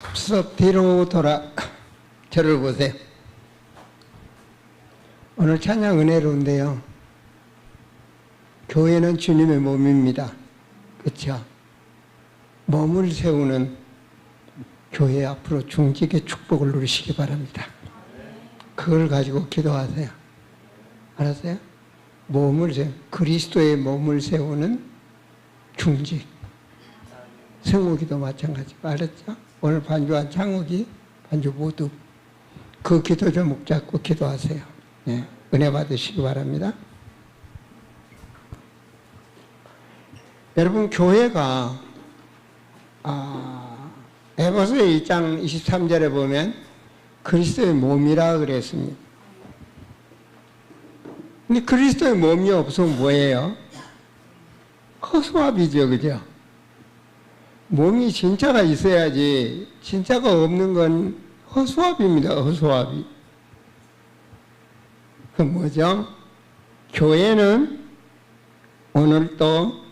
앞서 뒤로 돌아 저를 보세요. 오늘 찬양 은혜로운데요. 교회는 주님의 몸입니다. 그렇죠? 몸을 세우는 교회 앞으로 중직의 축복을 누리시기 바랍니다. 그걸 가지고 기도하세요. 알았어요? 그리스도의 몸을 세우는 중직. 성욱이도 마찬가지. 알았죠? 오늘 반주한 창욱이, 반주 모두 그 기도 제목 잡고 기도하세요. 네, 은혜 받으시기 바랍니다. 여러분, 교회가 에베소서 1장 23절에 보면 그리스도의 몸이라 그랬습니다. 근데 그리스도의 몸이 없으면 뭐예요? 허수아비죠, 그죠? 몸이 진짜가 있어야지, 진짜가 없는 건 허수아비입니다, 허수아비. 그 뭐죠? 교회는 오늘 또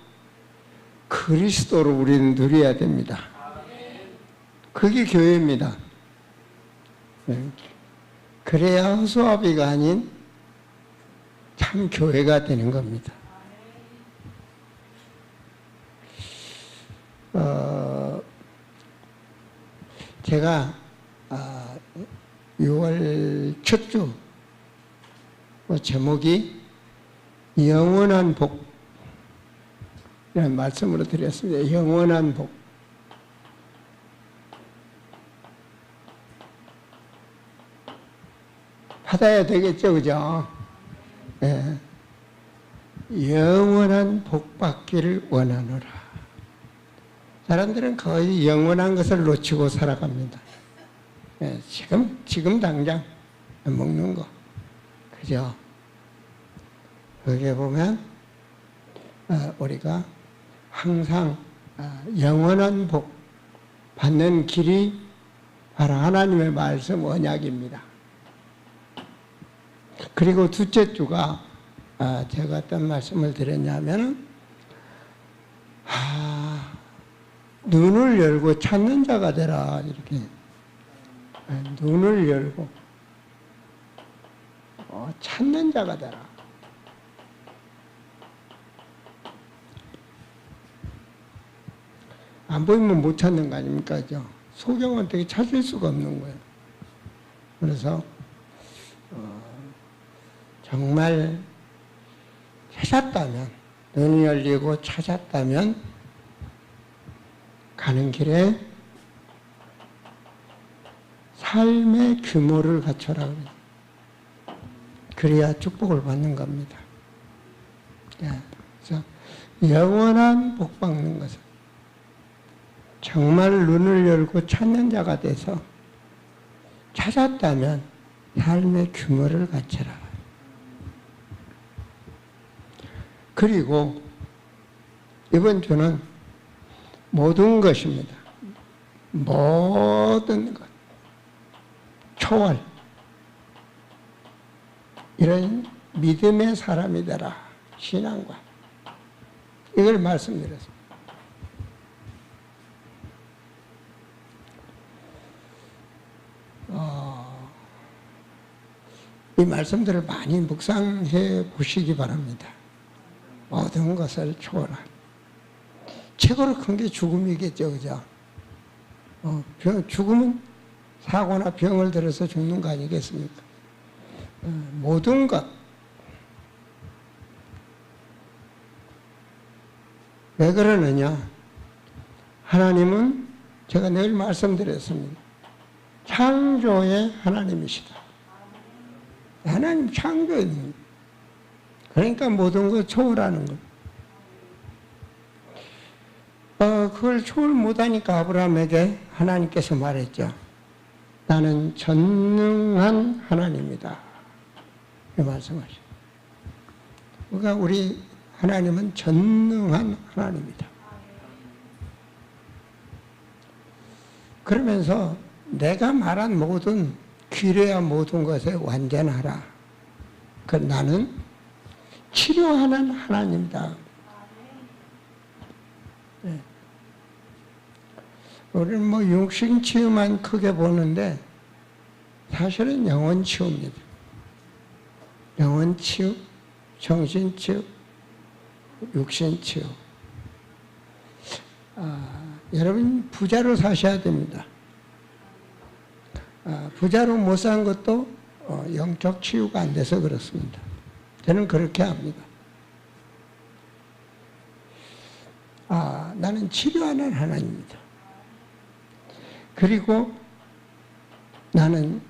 그리스도를 우리는 누려야 됩니다. 그게 교회입니다. 그래야 허수아비가 아닌 참 교회가 되는 겁니다. 제가 6월 첫 주 제목이 영원한 복 이런 말씀으로 드렸습니다. 영원한 복. 받아야 되겠죠, 그죠? 예. 영원한 복 받기를 원하노라. 사람들은 거의 영원한 것을 놓치고 살아갑니다. 예, 지금 당장 먹는 거. 그죠? 거기에 보면, 우리가 항상 영원한 복 받는 길이 바로 하나님의 말씀 언약입니다. 그리고 둘째 주가 제가 어떤 말씀을 드렸냐면 눈을 열고 찾는 자가 되라, 이렇게. 눈을 열고 찾는 자가 되라. 안 보이면 못 찾는 거 아닙니까? 소경은 되게 찾을 수가 없는 거예요. 그래서 정말 찾았다면, 눈이 열리고 찾았다면 가는 길에 삶의 규모를 갖춰라. 그래야 축복을 받는 겁니다. 그래서 영원한 복 받는 것은 정말 눈을 열고 찾는 자가 돼서 찾았다면 삶의 규모를 갖춰라. 그리고 이번 주는 모든 것입니다. 모든 것. 초월. 이런 믿음의 사람이 되라. 신앙과. 이걸 말씀드렸습니다. 이 말씀들을 많이 묵상해 보시기 바랍니다. 모든 것을 초월한. 최고로 큰 게 죽음이겠죠, 그죠? 죽음은 사고나 병을 들어서 죽는 거 아니겠습니까? 모든 것. 왜 그러느냐? 하나님은 제가 늘 말씀드렸습니다. 창조의 하나님이시다. 하나님 창조입니다. 그러니까 모든 걸 초월하는 것. 그걸 초월 못하니까 아브라함에게 하나님께서 말했죠. 나는 전능한 하나님이다. 이 말씀하시죠. 그러니까 우리 하나님은 전능한 하나님이다. 그러면서 내가 말한 모든 귀래야 모든 것에 완전하라. 나는 치료하는 하나님이다. 네. 우리는 뭐 육신 치유만 크게 보는데 사실은 영혼 치유입니다. 영혼 치유, 정신 치유, 육신 치유. 여러분 부자로 사셔야 됩니다. 부자로 못 산 것도 영적 치유가 안 돼서 그렇습니다. 저는 그렇게 합니다. 나는 치료하는 하나님입니다. 그리고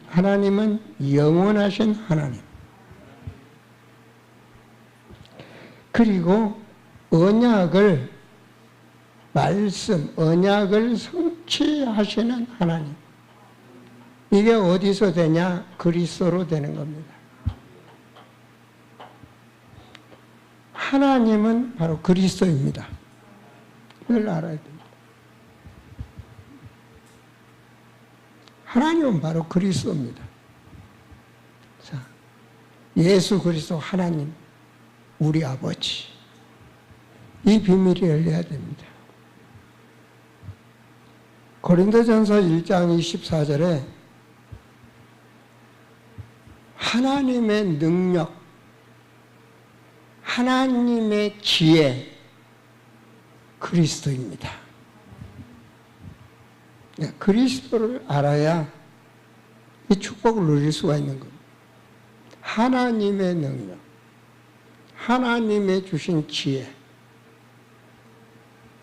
하나님은 영원하신 하나님. 그리고 언약을 성취하시는 하나님. 이게 어디서 되냐? 그리스도로 되는 겁니다. 하나님은 바로 그리스도입니다. 이걸 알아야 됩니다. 하나님은 바로 그리스도입니다. 자, 예수 그리스도 하나님, 우리 아버지. 이 비밀이 열려야 됩니다. 고린도전서 1장 24절에 하나님의 능력, 하나님의 지혜, 그리스도입니다. 그리스도를 알아야 이 축복을 누릴 수가 있는 겁니다. 하나님의 능력, 하나님의 주신 지혜,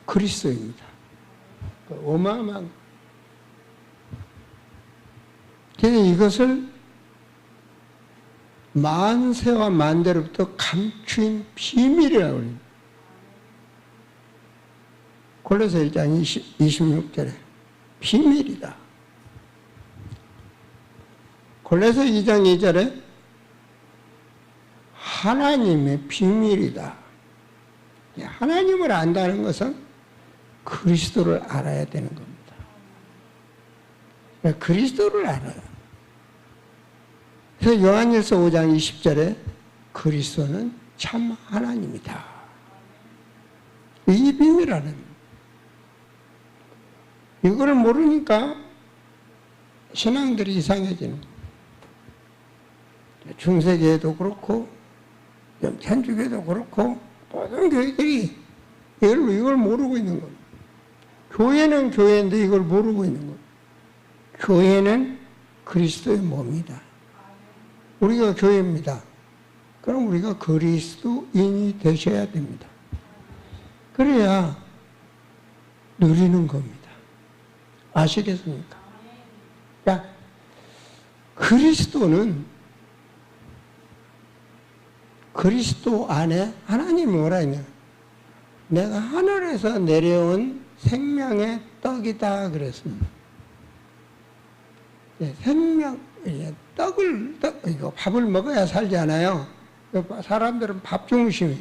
그리스도입니다. 어마어마한. 그래서 이것을 만세와 만대로부터 감추인 비밀이라고 합니다. 골로새 1장 26절에 비밀이다. 골로새 2장 2절에 하나님의 비밀이다. 하나님을 안다는 것은 그리스도를 알아야 되는 겁니다. 그리스도를 알아요. 그래서 요한일서 5장 20절에 그리스도는 참 하나님이다. 이 비밀하는 이걸 모르니까 신앙들이 이상해지는 거예요. 중세교회도 그렇고 천주교도 그렇고 모든 교회들이 이걸 모르고 있는 거예요. 교회는 교회인데 이걸 모르고 있는 거예요. 교회는 그리스도의 몸이다. 우리가 교회입니다. 그럼 우리가 그리스도인이 되셔야 됩니다. 그래야 누리는 겁니다. 아시겠습니까? 자, 그리스도 안에 하나님이 뭐라 했냐? 내가 하늘에서 내려온 생명의 떡이다 그랬습니다. 이거 밥을 먹어야 살잖아요. 사람들은 밥 중심이,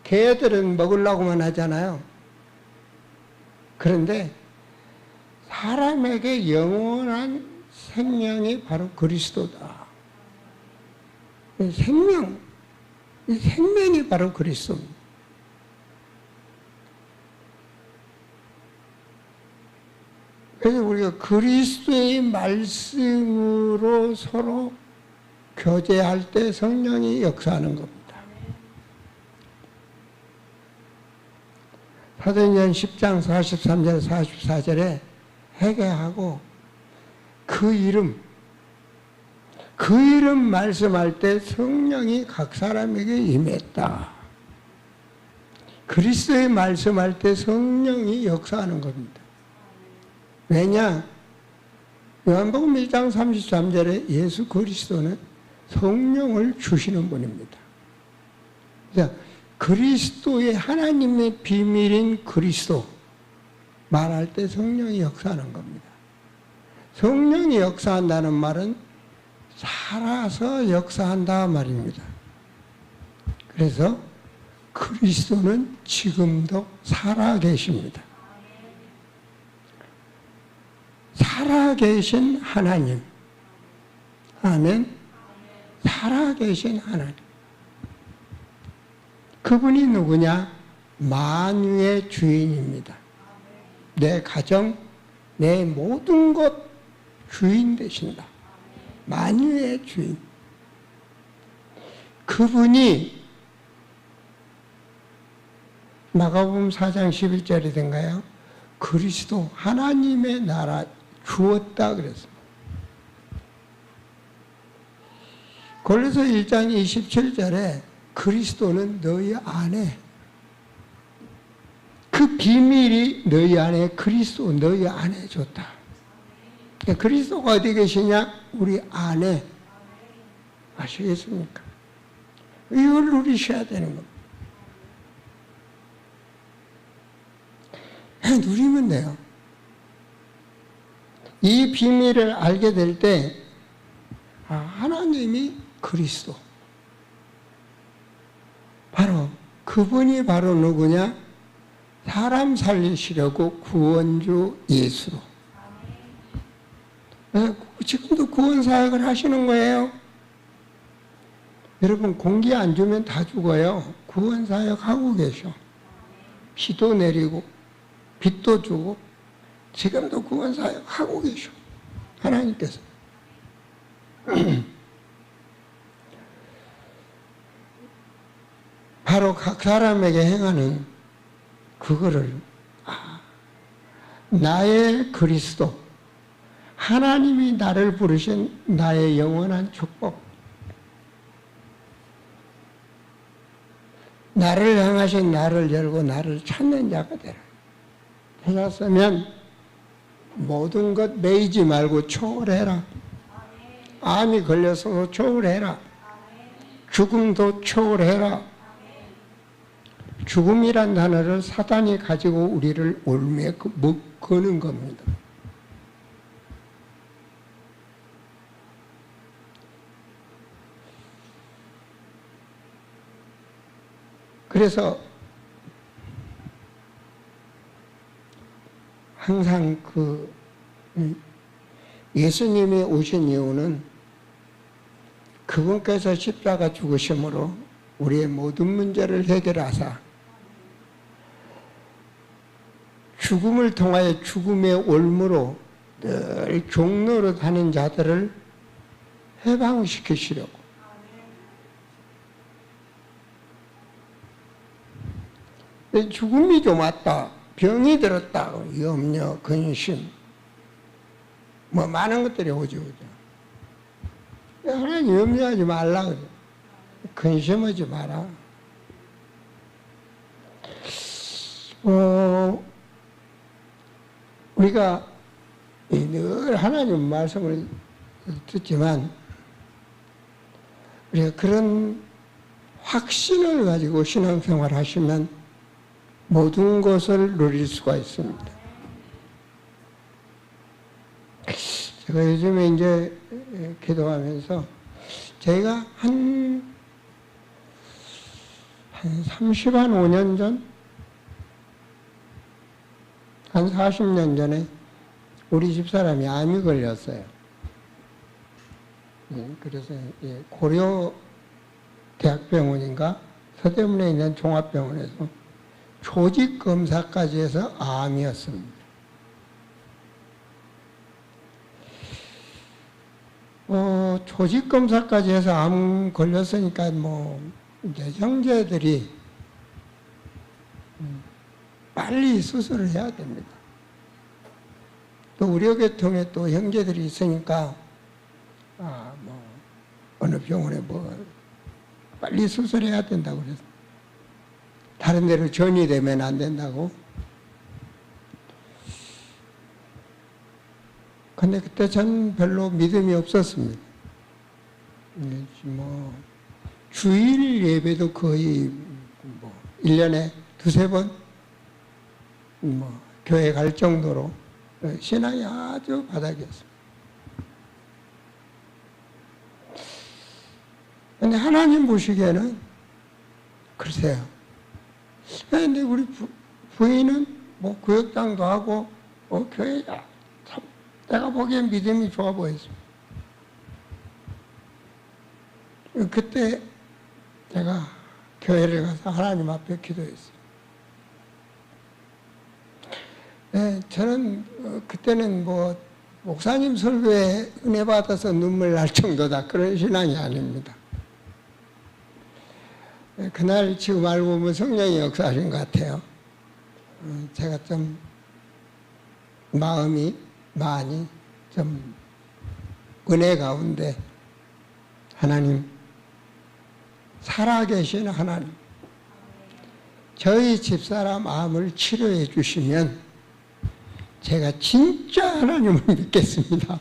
개들은 먹으려고만 하잖아요. 그런데 사람에게 영원한 생명이 바로 그리스도다. 이 생명이 바로 그리스도입니다. 그래서 우리가 그리스도의 말씀으로 서로 교제할 때 성령이 역사하는 겁니다. 사도행전 10장 43절 44절에 회개하고 그 이름 말씀할 때 성령이 각 사람에게 임했다. 그리스도의 말씀할 때 성령이 역사하는 겁니다. 왜냐? 요한복음 1장 33절에 예수 그리스도는 성령을 주시는 분입니다. 그래서 그리스도의 하나님의 비밀인 그리스도 말할 때 성령이 역사하는 겁니다. 성령이 역사한다는 말은 살아서 역사한다 말입니다. 그래서 그리스도는 지금도 살아 계십니다. 살아계신 하나님. 아멘. 살아계신 하나님. 그분이 누구냐? 만유의 주인입니다. 내 가정, 내 모든 것 주인 되신다. 만유의 주인. 그분이 마가복음 4장 11절이던가요? 그리스도 하나님의 나라 주었다 그랬습니다. 골로새 1장 27절에 그리스도는 너희 안에, 그 비밀이 너희 안에, 그리스도 너희 안에 좋다. 그리스도가 어디 계시냐? 우리 안에. 아시겠습니까? 이걸 누리셔야 되는 겁니다. 누리면 돼요. 이 비밀을 알게 될 때, 하나님이 그리스도. 바로, 그분이 바로 누구냐? 사람 살리시려고 구원주 예수로. 지금도 구원사역을 하시는 거예요. 여러분, 공기 안 주면 다 죽어요. 구원사역 하고 계셔. 비도 내리고, 빛도 주고, 지금도 구원사역 하고 계셔. 하나님께서. 바로 각 사람에게 행하는 그거를, 나의 그리스도, 하나님이 나를 부르신 나의 영원한 축복, 나를 향하신 나를 열고 나를 찾는 자가 되라. 찾았으면 모든 것 매이지 말고 초월해라. 암이 걸려서도 초월해라. 죽음도 초월해라. 죽음이란 단어를 사단이 가지고 우리를 올매 거는 겁니다. 그래서 항상 예수님이 오신 이유는 그분께서 십자가 죽으심으로 우리의 모든 문제를 해결하사 죽음을 통하여 죽음의 올무로 늘 종로로 가는 자들을 해방시키시려고. 죽음이 좀 왔다, 병이 들었다, 염려, 근심, 많은 것들이 오죠. 하나님 염려하지 말라 그래. 근심하지 마라. 우리가 늘 하나님 말씀을 듣지만 우리가 그런 확신을 가지고 신앙생활 하시면 모든 것을 누릴 수가 있습니다. 제가 요즘에 이제 기도하면서 제가 한 5년 전, 한 40년 전에 우리 집사람이 암이 걸렸어요. 그래서 고려 대학병원인가 서대문에 있는 종합병원에서 조직 검사까지 해서 암이었습니다. 조직 검사까지 해서 암 걸렸으니까 이제 형제들이 빨리 수술을 해야 됩니다. 또 의료계통에 또 형제들이 있으니까 어느 병원에 빨리 수술해야 된다고 그래서 다른 데로 전이되면 안 된다고. 근데 그때 전 별로 믿음이 없었습니다. 주일 예배도 거의 1년에 2-3번 교회 갈 정도로 신앙이 아주 바닥이었습니다. 근데 하나님 보시기에는 글쎄요. 근데 우리 부인은 구역장도 하고 교회 참 내가 보기엔 믿음이 좋아 보였습니다. 그때 제가 교회를 가서 하나님 앞에 기도했어요. 네, 저는 그때는 뭐 목사님 설교에 은혜 받아서 눈물 날 정도다 그런 신앙이 아닙니다. 그날 지금 알고 보면 성령이 역사하신 것 같아요. 제가 좀 마음이 많이 좀 은혜 가운데 하나님, 살아계신 하나님, 저희 집사람 암을 치료해 주시면 제가 진짜 하나님을 믿겠습니다.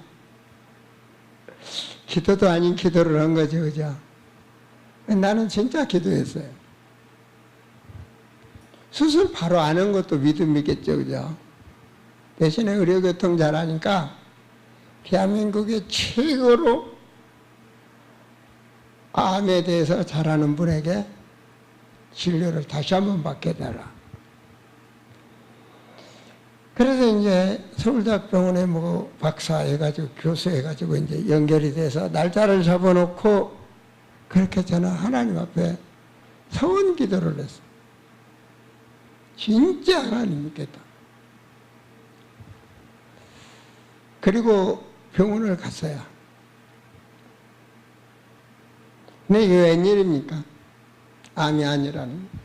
기도도 아닌 기도를 한 거죠, 그죠? 나는 진짜 기도했어요. 수술 바로 안 한 것도 믿음이겠죠, 그죠? 대신에 의료교통 잘하니까 대한민국의 최고로 암에 대해서 잘하는 분에게 진료를 다시 한번 받게 해달라. 그래서 이제 서울대학병원에 뭐 박사 해가지고 교수 해가지고 이제 연결이 돼서 날짜를 잡아놓고 그렇게 저는 하나님 앞에 서원 기도를 했어요. 진짜 하나님 믿겠다. 그리고 병원을 갔어요. 근데 이게 웬일입니까? 암이 아니라는.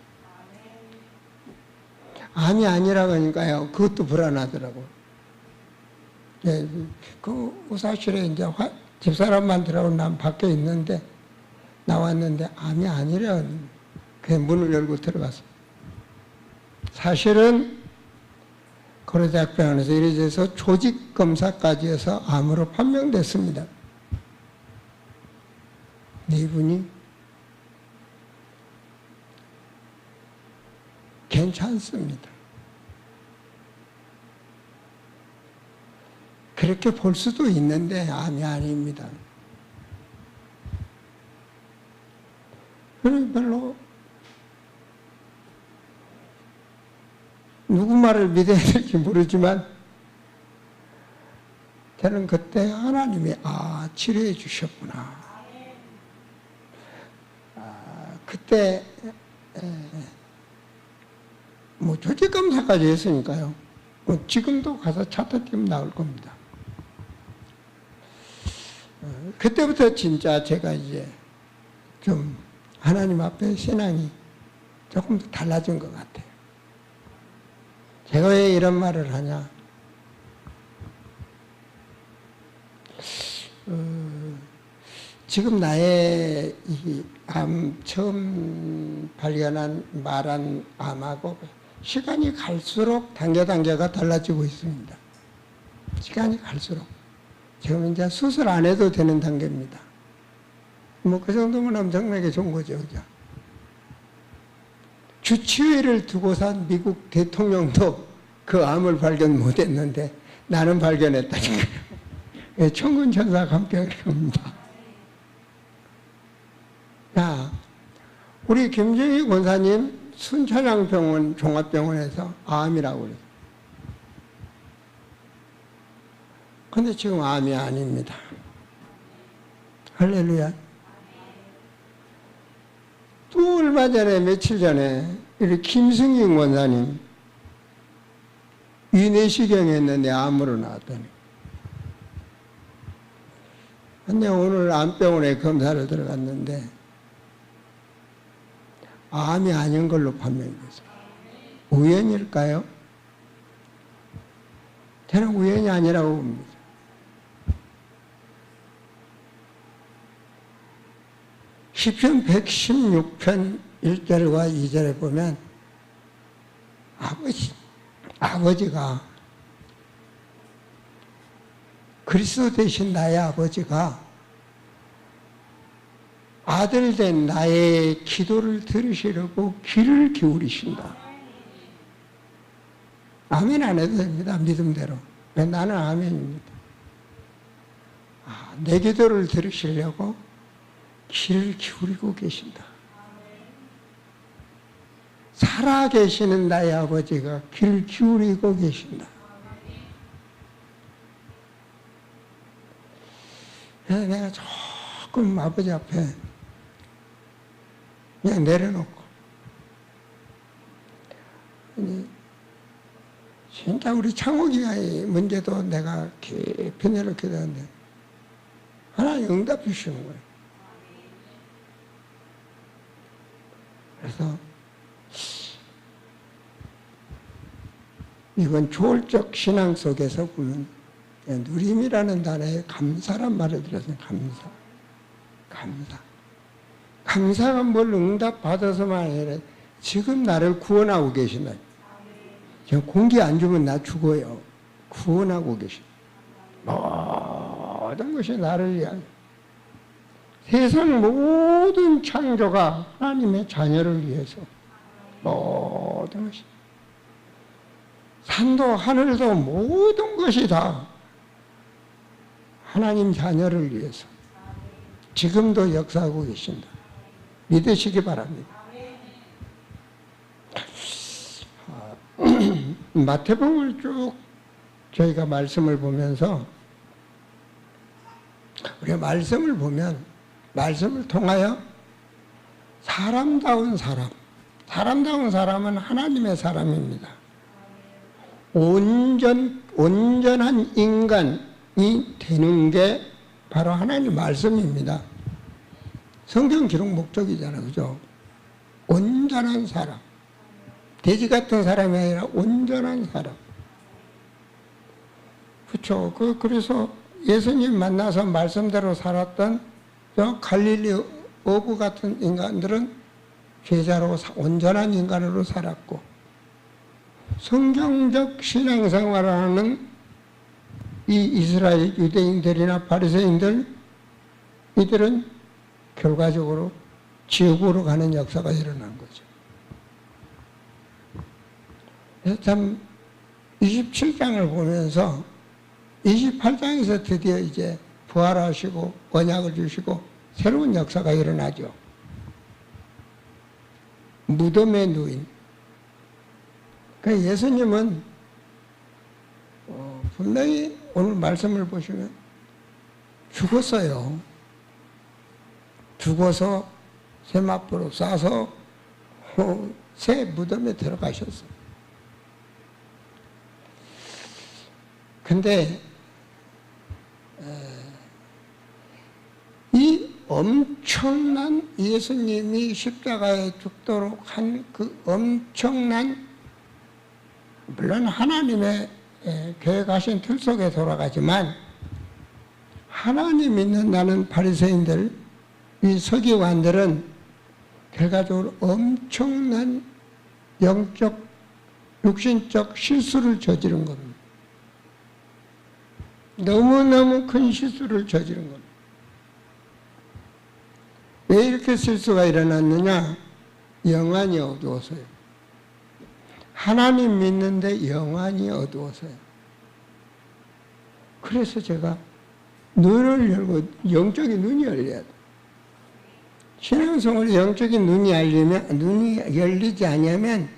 암이 아니라고 하니까요, 그것도 불안하더라고요. 예, 그 의사실에 이제 집사람만 들어오고 난 밖에 있는데, 나왔는데 암이 아니라는, 그냥 문을 열고 들어갔어요. 사실은 고려대학병원에서 이래서 조직검사까지 해서 암으로 판명됐습니다. 네 분이 괜찮습니다. 그렇게 볼 수도 있는데 암이 아닙니다. 별로 누구 말을 믿어야 될지 모르지만 저는 그때 하나님이 치료해 주셨구나. 그때 뭐 조직검사까지 했으니까요. 뭐 지금도 가서 차트 뛰면 나올 겁니다. 그때부터 진짜 제가 이제 좀 하나님 앞에 신앙이 조금 더 달라진 것 같아요. 제가 왜 이런 말을 하냐? 지금 나의 이 암 처음 발견한 말한 암하고 시간이 갈수록 단계가 달라지고 있습니다. 시간이 갈수록. 지금 이제 수술 안 해도 되는 단계입니다. 뭐 그 정도면 엄청나게 좋은 거죠, 그죠? 주치의를 두고 산 미국 대통령도 그 암을 발견 못 했는데 나는 발견했다니까요. 천군천사가 함께 합니다. 자, 우리 김정희 권사님 순천향병원 종합병원에서 암이라고 그래요. 근데 지금 암이 아닙니다. 할렐루야. 또 얼마 전에, 며칠 전에, 우리 김승희 권사님, 위내시경 했는데 암으로 나왔더니. 근데 오늘 암병원에 검사를 들어갔는데, 암이 아닌 걸로 판명됐어요. 우연일까요? 저는 우연이 아니라고 봅니다. 시편 116편 1절과 2절에 보면 아버지가 그리스도 되신 나의 아버지가 아들 된 나의 기도를 들으시려고 귀를 기울이신다. 아멘 안 해도 됩니다. 믿음대로. 나는 아멘입니다. 내 기도를 들으시려고 귀를 기울이고 계신다. 살아 계시는 나의 아버지가 귀를 기울이고 계신다. 그래서 내가 조금 아버지 앞에 그냥 내려놓고 진짜 우리 창옥이의 문제도 내가 깊이 내놓게 되는데 하나님 응답 주시는 거예요. 그래서 이건 조울적 신앙 속에서 보면 누림이라는 단어에 감사란 말을 들었어요. 감사. 감사가 뭘 응답받아서만 아니라 지금 나를 구원하고 계신다. 지금 공기 안 주면 나 죽어요. 구원하고 계신. 모든 것이 나를 위한. 세상 모든 창조가 하나님의 자녀를 위해서. 모든 것이. 산도 하늘도 모든 것이 다 하나님 자녀를 위해서. 지금도 역사하고 계신다. 믿으시기 바랍니다. 마태복음을 쭉 저희가 말씀을 보면서 우리가 말씀을 보면 말씀을 통하여 사람다운 사람은 하나님의 사람입니다. 온전한 인간이 되는 게 바로 하나님 말씀입니다. 성경 기록 목적이잖아요. 그죠? 온전한 사람. 돼지 같은 사람이 아니라 온전한 사람. 그렇죠. 그래서 예수님 만나서 말씀대로 살았던 저 갈릴리 어부 같은 인간들은 제자로 온전한 인간으로 살았고, 성경적 신앙생활을 하는 이 이스라엘 유대인들이나 바리새인들, 이들은 결과적으로 지옥으로 가는 역사가 일어난 거죠. 그래서 참 27장을 보면서 28장에서 드디어 이제 부활하시고 언약을 주시고 새로운 역사가 일어나죠. 무덤에 누인. 그러니까 예수님은 분명히 오늘 말씀을 보시면 죽었어요. 죽어서 세마포로 싸서 새 무덤에 들어가셨어요. 근데 이 엄청난 예수님이 십자가에 죽도록 한 그 엄청난, 물론 하나님의 계획하신 틀 속에 돌아가지만 하나님 믿는다는 바리새인들, 이 서기관들은 결과적으로 엄청난 영적, 육신적 실수를 저지른 겁니다. 너무너무 큰 실수를 저지른 겁니다. 왜 이렇게 실수가 일어났느냐? 영안이 어두워서요. 하나님 믿는데 영안이 어두워서요. 그래서 제가 눈을 열고, 영적인 눈이 열려야 돼. 신앙생활에 영적인 눈이 열리지 않으면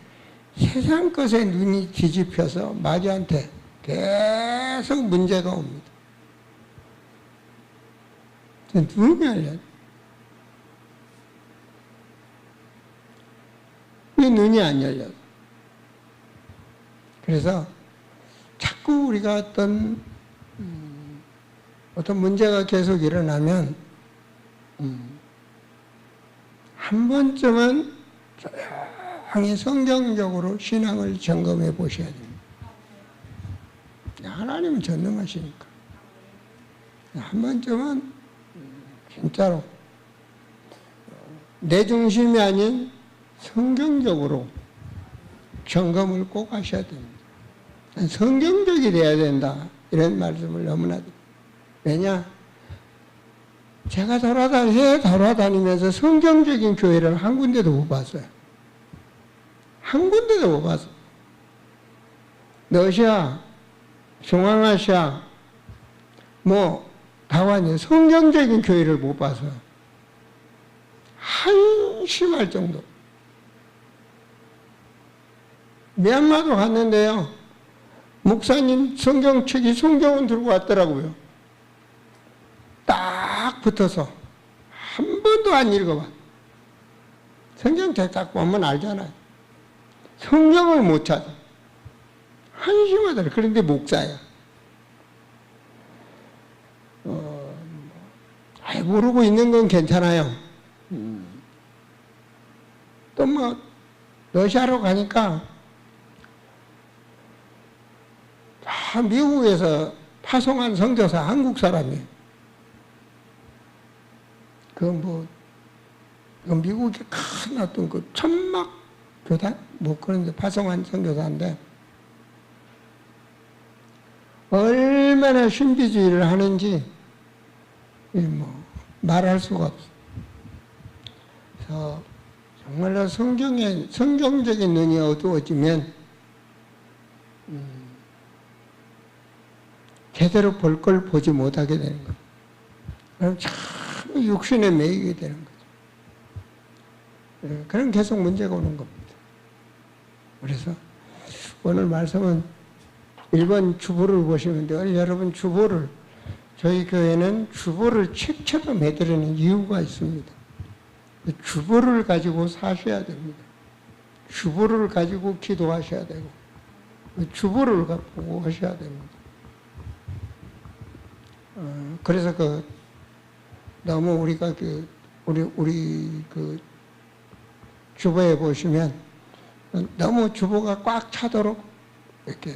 세상 것에 눈이 뒤집혀서 마귀한테 계속 문제가 옵니다. 눈이 열려야 돼. 왜 눈이 안 열려요? 그래서 자꾸 우리가 어떤 문제가 계속 일어나면 한 번쯤은 조용히 성경적으로 신앙을 점검해 보셔야 됩니다. 하나님은 전능하시니까 한 번쯤은 진짜로 내 중심이 아닌 성경적으로 점검을 꼭 하셔야 됩니다. 성경적이 돼야 된다, 이런 말씀을 너무나 드립니다. 왜냐? 제가 돌아다니면서 성경적인 교회를 한 군데도 못 봤어요. 한 군데도 못 봤어요. 러시아, 중앙아시아, 다완에 성경적인 교회를 못 봐서요. 한심할 정도. 미얀마도 갔는데요. 목사님 성경책이 성경은 들고 왔더라고요. 딱 붙어서 한 번도 안 읽어봐. 성경책 딱 보면 알잖아요. 성경을 못 찾아. 한심하더라. 그런데 목사야. 모르고 있는 건 괜찮아요. 또 뭐 러시아로 가니까 다 미국에서 파송한 선교사 한국 사람이에요. 그 미국의 큰 어떤 그 천막 교단 뭐 그런데 파송한 선교사인데 얼마나 신비주의를 하는지 뭐 말할 수가 없어. 그래서 정말로 성경적인 눈이 어두워지면 제대로 볼 걸 보지 못하게 되는 거예요. 그럼 참 육신에 매이게 되는 거죠. 그런 계속 문제가 오는 겁니다. 그래서 오늘 말씀은 1번 주보를 보시면 돼요. 여러분 주보를 저희 교회는 주보를 책처럼 해드리는 이유가 있습니다. 주보를 가지고 사셔야 됩니다. 주보를 가지고 기도하셔야 되고 주보를 보고 하셔야 됩니다. 그래서 너무 우리가 우리 주보에 보시면 너무 주보가 꽉 차도록 이렇게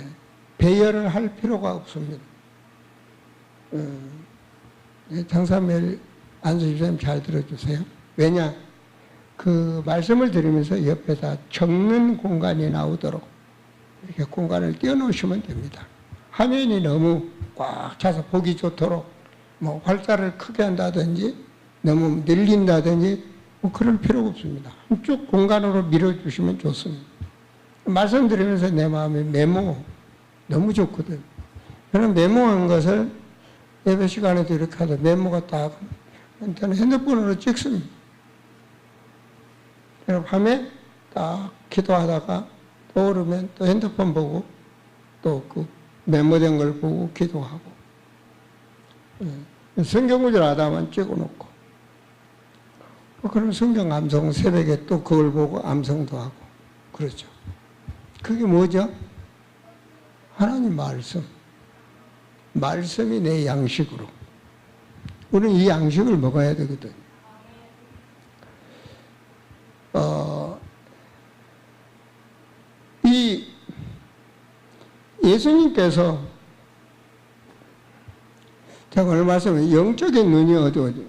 배열을 할 필요가 없습니다. 장사멜 안수집사님 잘 들어주세요. 왜냐? 그 말씀을 드리면서 옆에다 적는 공간이 나오도록 이렇게 공간을 띄워놓으시면 됩니다. 화면이 너무 꽉 차서 보기 좋도록 뭐 활자를 크게 한다든지 너무 늘린다든지 뭐 그럴 필요가 없습니다. 한쪽 공간으로 밀어주시면 좋습니다. 말씀드리면서 내 마음에 메모 너무 좋거든. 저는 메모한 것을 예배 시간에도 이렇게 하다 메모가 딱 저는 핸드폰으로 찍습니다. 밤에 딱 기도하다가 떠오르면 또 핸드폰 보고 또 그 메모된 걸 보고 기도하고 성경구절 하다만 찍어놓고 그럼 성경 암송 새벽에 또 그걸 보고 암송도 하고 그렇죠. 그게 뭐죠? 하나님 말씀이 내 양식으로 우리는 이 양식을 먹어야 되거든. 이 예수님께서 제가 오늘 말씀은 영적인 눈이 어두워져.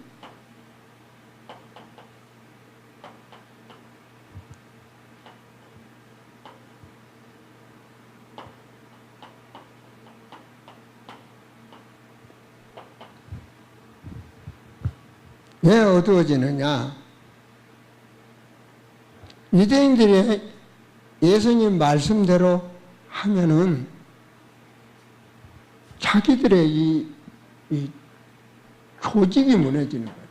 왜 어두워지느냐? 유대인들이 예수님 말씀대로 하면은 자기들의 이 조직이 무너지는 거예요.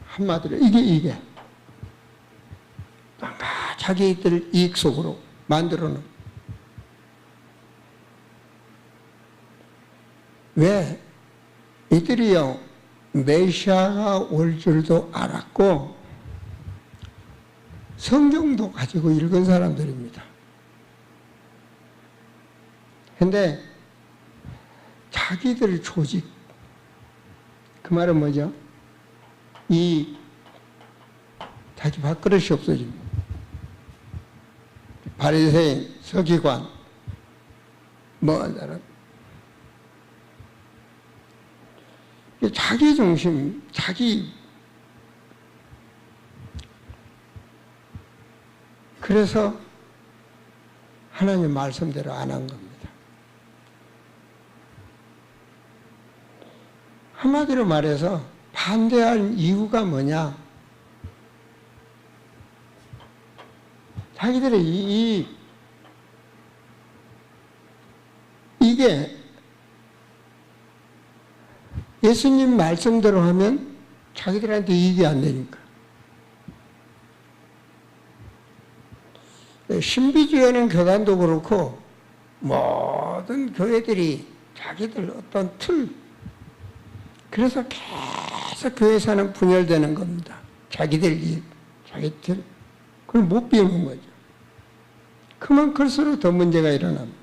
한마디로 이게 자기들 이익 속으로 만들어 놓은. 왜? 이들이요 메시아가 올 줄도 알았고 성경도 가지고 읽은 사람들입니다. 근데 자기들 조직, 그 말은 뭐죠? 자기 밥그릇이 없어집니다. 바리새인, 서기관, 자기 중심, 그래서 하나님 말씀대로 안 한 겁니다. 한마디로 말해서 반대할 이유가 뭐냐? 자기들의 이게 예수님 말씀대로 하면 자기들한테 이익이 안 되니까. 신비주의하는 교단도 그렇고 모든 교회들이 자기들 어떤 틀, 그래서 계속 교회에서는 분열되는 겁니다. 자기들 이익, 자기 틀, 그걸 못 비우는 거죠. 그만 클수록 더 문제가 일어납니다.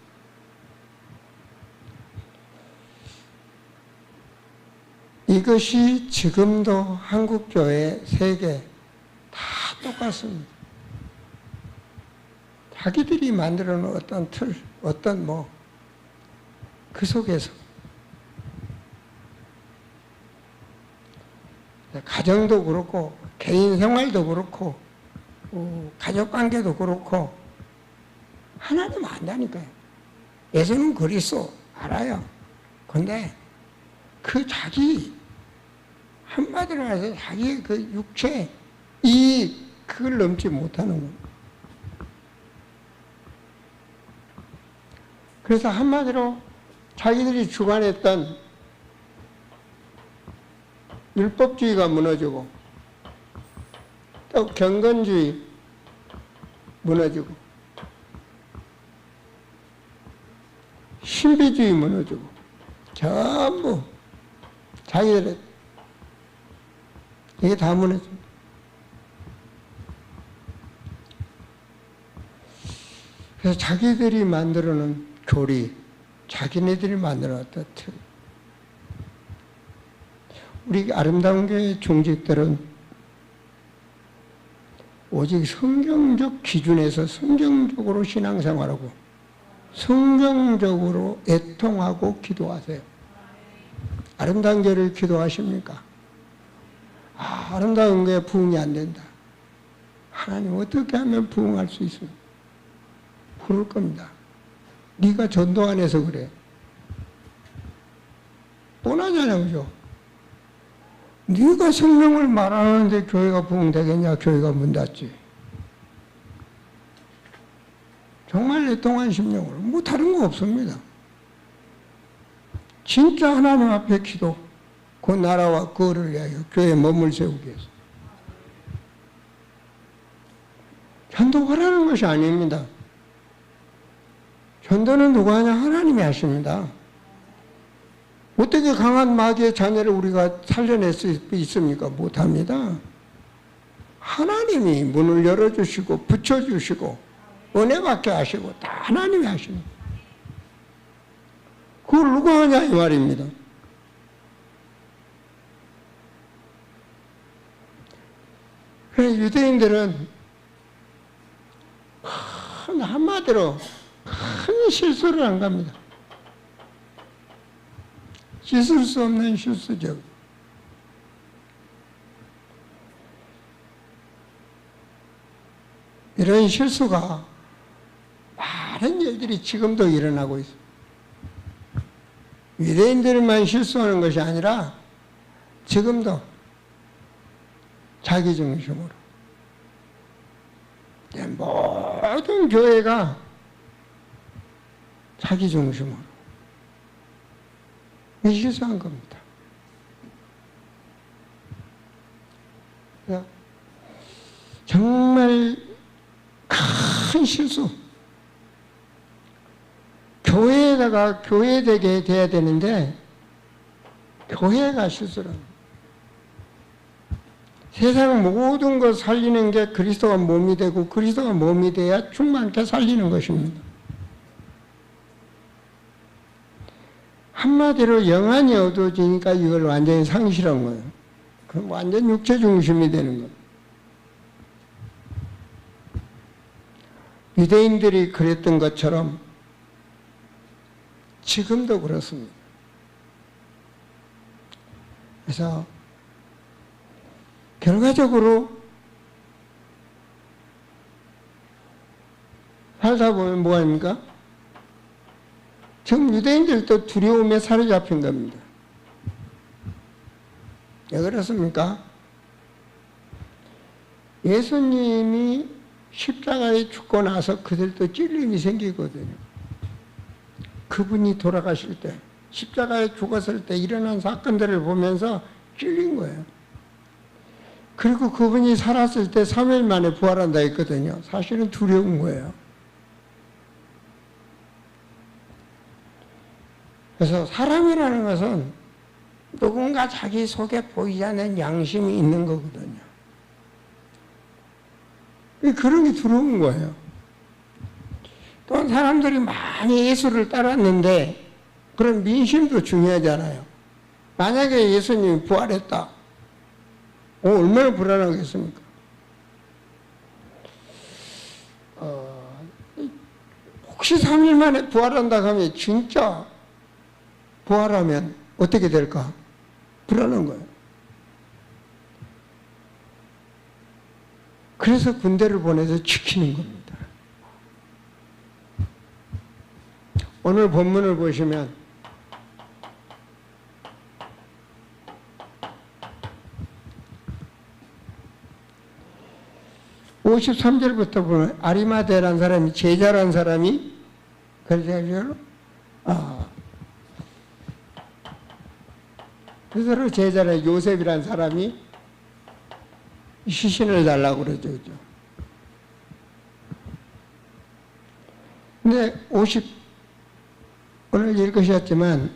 이것이 지금도 한국교회, 세계 다 똑같습니다. 자기들이 만들어 놓은 어떤 틀, 어떤 그 속에서 가정도 그렇고 개인 생활도 그렇고 가족 관계도 그렇고 하나님 안다니까요. 예수는 그리스도 알아요. 근데 그 자기 한마디로 해서 자기의 그 육체 그걸 넘지 못하는 겁니다. 그래서 한마디로 자기들이 주관했던 율법주의가 무너지고 또 경건주의 무너지고 신비주의 무너지고 전부 자기들의 이게 다 무너집니다. 그래서 자기들이 만들어놓은 교리, 자기네들이 만들어놨던 틀. 우리 아름다운 교회 중직들은 오직 성경적 기준에서 성경적으로 신앙생활하고 성경적으로 애통하고 기도하세요. 아름다운 교회를 기도하십니까? 아름다운 교회 부흥이 안 된다. 하나님 어떻게 하면 부흥할 수 있습니까? 부를 겁니다. 네가 전도 안 해서 그래. 뻔하잖아요, 그죠? 네가 성령을 말하는데 교회가 부흥되겠냐? 교회가 문 닫지. 정말 애통한 심령으로 다른 거 없습니다. 진짜 하나님 앞에 기도, 그 나라와 그를 위하여 교회에 몸을 세우기 위해서. 전도하라는 것이 아닙니다. 전도는 누가 하냐? 하나님이 하십니다. 어떻게 강한 마귀의 자녀를 우리가 살려낼 수 있습니까? 못합니다. 하나님이 문을 열어주시고 붙여주시고 은혜 받게 하시고 다 하나님이 하십니다. 그걸 누가 하냐 이 말입니다. 그래서 유대인들은 한마디로 큰 실수를 한 겁니다. 씻을 수 없는 실수죠. 이런 실수가 많은 일들이 지금도 일어나고 있습니다. 유대인들만 실수하는 것이 아니라 지금도 자기중심으로 모든 교회가 자기중심으로 실수한 겁니다. 정말 큰 실수. 교회에다가 교회되게 돼야 되는데 교회가 실수를 합니다. 세상 모든 것 살리는 게 그리스도가 몸이 되고 그리스도가 몸이 돼야 충만케 살리는 것입니다. 한마디로 영안이 어두워지니까 이걸 완전히 상실한 거예요. 그럼 완전 육체 중심이 되는 거예요. 유대인들이 그랬던 것처럼 지금도 그렇습니다. 그래서 결과적으로 살다 보면 뭐 아닙니까? 지금 유대인들도 두려움에 사로잡힌 겁니다. 왜 그렇습니까? 예수님이 십자가에 죽고 나서 그들도 찔림이 생기거든요. 그분이 돌아가실 때, 십자가에 죽었을 때 일어난 사건들을 보면서 찔린 거예요. 그리고 그분이 살았을 때 3일 만에 부활한다 했거든요. 사실은 두려운 거예요. 그래서 사람이라는 것은 누군가 자기 속에 보이지 않는 양심이 있는 거거든요. 그런 게 두려운 거예요. 또 사람들이 많이 예수를 따랐는데 그런 민심도 중요하잖아요. 만약에 예수님이 부활했다. 얼마나 불안하겠습니까? 혹시 3일 만에 부활한다 하면 진짜 부활하면 어떻게 될까? 불안한 거예요. 그래서 군대를 보내서 지키는 겁니다. 오늘 본문을 보시면 53절부터 보면 아리마대라는 사람이 제자라는 사람이 그래서 스스로 제자는 요셉이라는 사람이 시신을 달라고 그러죠. 그죠? 근데 오늘 읽으셨지만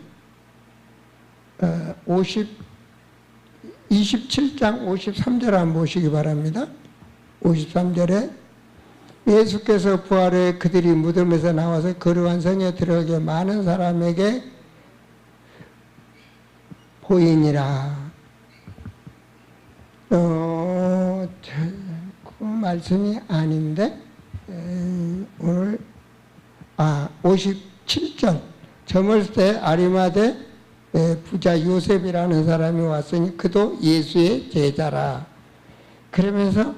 27장 53절 한번 보시기 바랍니다. 53절에 예수께서 부활해 그들이 무덤에서 나와서 거룩한 성에 들어가게 많은 사람에게 보이니라. 그 말씀이 아닌데 오늘 57절 저물 때 아리마대 부자 요셉이라는 사람이 왔으니 그도 예수의 제자라. 그러면서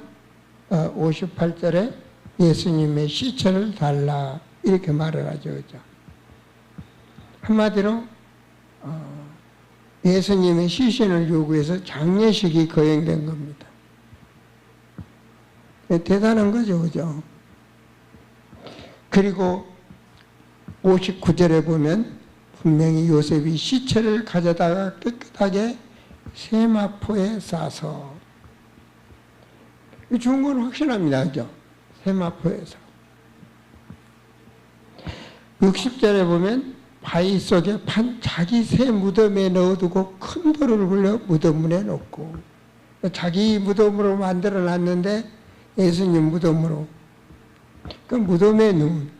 58절에 예수님의 시체를 달라 이렇게 말을 하죠. 그죠? 한마디로 예수님의 시신을 요구해서 장례식이 거행된 겁니다. 대단한 거죠. 그죠? 그리고 59절에 보면 분명히 요셉이 시체를 가져다가 깨끗하게 세마포에 싸서 좋은 건 확실합니다. 그죠? 세마포에서. 60절에 보면 바위 속에 판 자기 새 무덤에 넣어두고 큰 돌을 굴려 무덤문에 놓고 자기 무덤으로 만들어 놨는데 예수님 무덤으로 그 무덤에 누운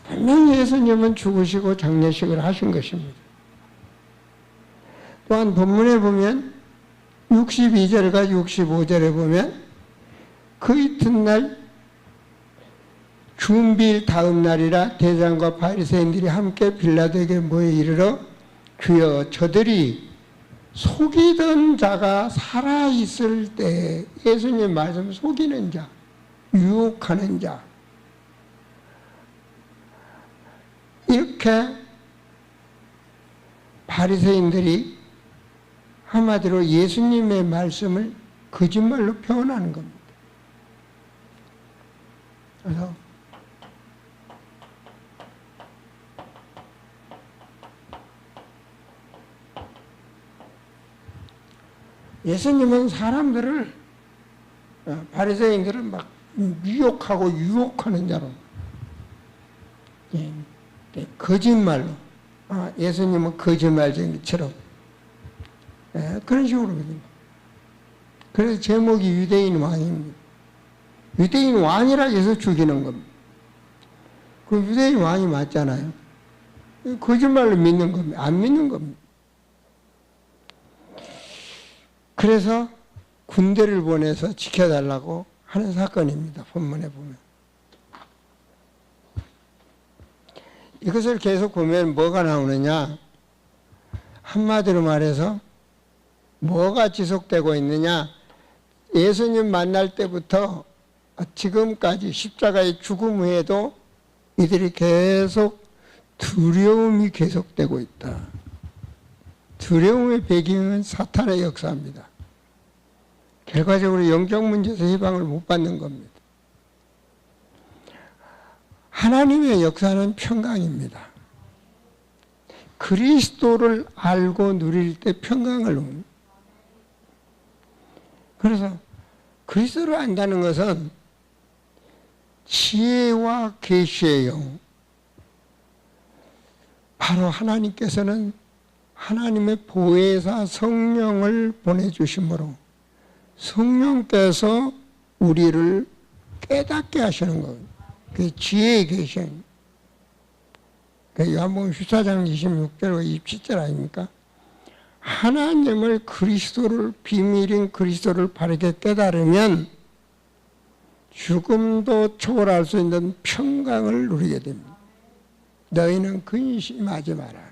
분명히 예수님은 죽으시고 장례식을 하신 것입니다. 또한 본문에 보면 62절과 65절에 보면 그 이튿날 준비일 다음 날이라 대장과 바리새인들이 함께 빌라도에게 모여 이르러 주여 저들이 속이던 자가 살아있을 때 예수님 말씀 속이는 자, 유혹하는 자 이렇게 바리새인들이 한마디로 예수님의 말씀을 거짓말로 표현하는 겁니다. 그래서 예수님은 사람들을 바리새인들을 막 미혹하고 유혹하는 자로 거짓말로 예수님은 거짓말쟁이처럼 그런 식으로거든요. 그래서 제목이 유대인 왕입니다. 유대인 왕이라 해서 죽이는 겁니다. 그 유대인 왕이 맞잖아요. 거짓말로 믿는 겁니다. 안 믿는 겁니다. 그래서 군대를 보내서 지켜달라고 하는 사건입니다. 본문에 보면. 이것을 계속 보면 뭐가 나오느냐. 한마디로 말해서 뭐가 지속되고 있느냐. 예수님 만날 때부터 지금까지 십자가의 죽음 후에도 이들이 계속 두려움이 계속되고 있다. 두려움의 배경은 사탄의 역사입니다. 결과적으로 영적 문제에서 해방을 못 받는 겁니다. 하나님의 역사는 평강입니다. 그리스도를 알고 누릴 때 평강을 옵니다. 그래서 그리스도를 안다는 것은 지혜와 계시의 영, 바로 하나님께서는 하나님의 보혜사 성령을 보내주심으로 성령께서 우리를 깨닫게 하시는 겁니다. 그 지혜에 계신 그 요한복음 14장 26절과 27절 아닙니까? 하나님을 그리스도를 비밀인 그리스도를 바르게 깨달으면 죽음도 초월할 수 있는 평강을 누리게 됩니다. 너희는 근심하지 마라.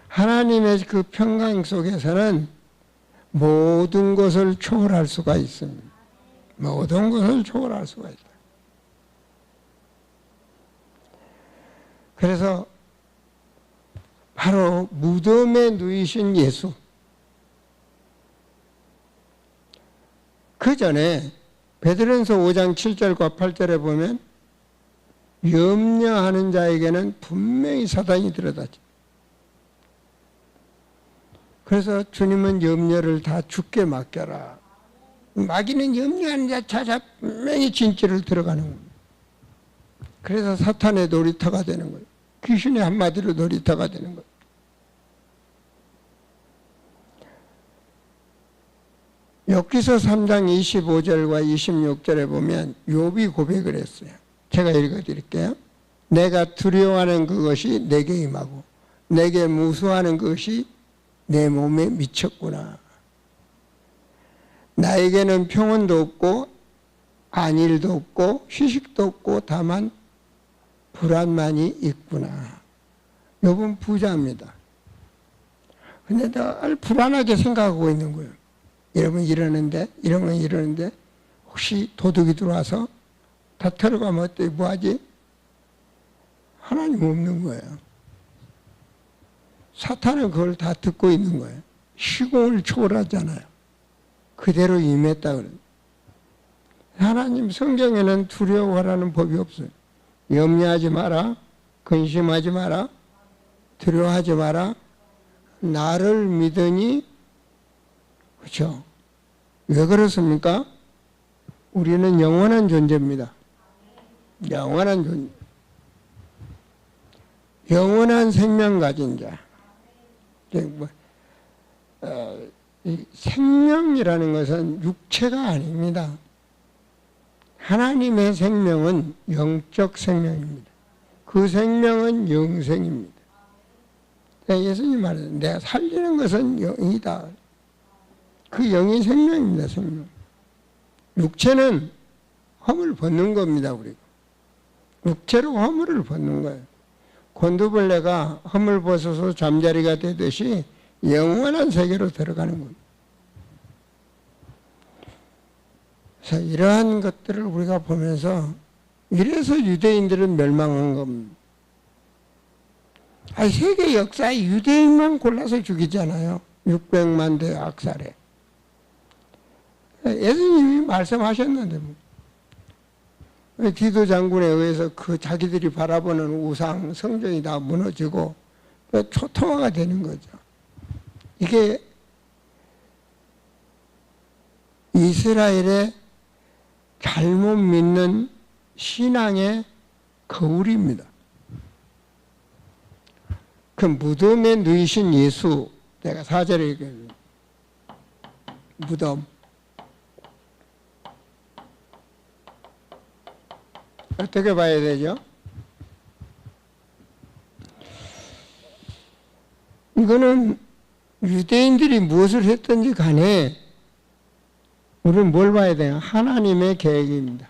하나님의 그 평강 속에서는 모든 것을 초월할 수가 있습니다. 모든 것을 초월할 수가 있다. 그래서 바로 무덤에 누이신 예수. 그 전에 베드로전서 5장 7절과 8절에 보면 염려하는 자에게는 분명히 사단이 들여다지. 그래서 주님은 염려를 다 주께 맡겨라. 마귀는 염려하는 자 찾아 분명히 진지를 들어가는 겁니다. 그래서 사탄의 놀이터가 되는 거예요. 귀신의 한마디로 놀이터가 되는 거예요. 욥기서 3장 25절과 26절에 보면 욥이 고백을 했어요. 제가 읽어드릴게요. 내가 두려워하는 그것이 내게 임하고 내게 무수하는 것이 내 몸에 미쳤구나. 나에게는 평온도 없고 안일도 없고 휴식도 없고 다만 불안만이 있구나. 욥은 부자입니다. 근데 늘 불안하게 생각하고 있는 거예요. 이러면 이러는데 혹시 도둑이 들어와서 다 털어가면 어때? 뭐하지? 하나님 없는 거예요. 사탄은 그걸 다 듣고 있는 거예요. 시공을 초월하잖아요. 그대로 임했다 그래요. 하나님 성경에는 두려워하라는 법이 없어요. 염려하지 마라, 근심하지 마라, 두려워하지 마라. 나를 믿으니, 그렇죠? 왜 그렇습니까? 우리는 영원한 존재입니다. 영원한 존재. 영원한 생명 가진 자. 생명이라는 것은 육체가 아닙니다. 하나님의 생명은 영적 생명입니다. 그 생명은 영생입니다. 예수님 말해요. 내가 살리는 것은 영이다. 그 영이 생명입니다. 생명. 육체는 허물 벗는 겁니다. 우리가. 육체로 허물을 벗는 거예요. 곤두벌레가 허물 벗어서 잠자리가 되듯이 영원한 세계로 들어가는 겁니다. 그래서 이러한 것들을 우리가 보면서 이래서 유대인들은 멸망한 겁니다. 세계 역사에 유대인만 골라서 죽이잖아요. 600만 대 악살에. 예수님이 말씀하셨는데 디도 장군에 의해서 그 자기들이 바라보는 우상 성전이 다 무너지고 초토화가 되는 거죠. 이게 이스라엘의 잘못 믿는 신앙의 거울입니다. 그 무덤에 누이신 예수, 내가 4절에 얘기해요. 무덤. 어떻게 봐야 되죠? 이거는 유대인들이 무엇을 했든지 간에 우리는 뭘 봐야 돼요? 하나님의 계획입니다.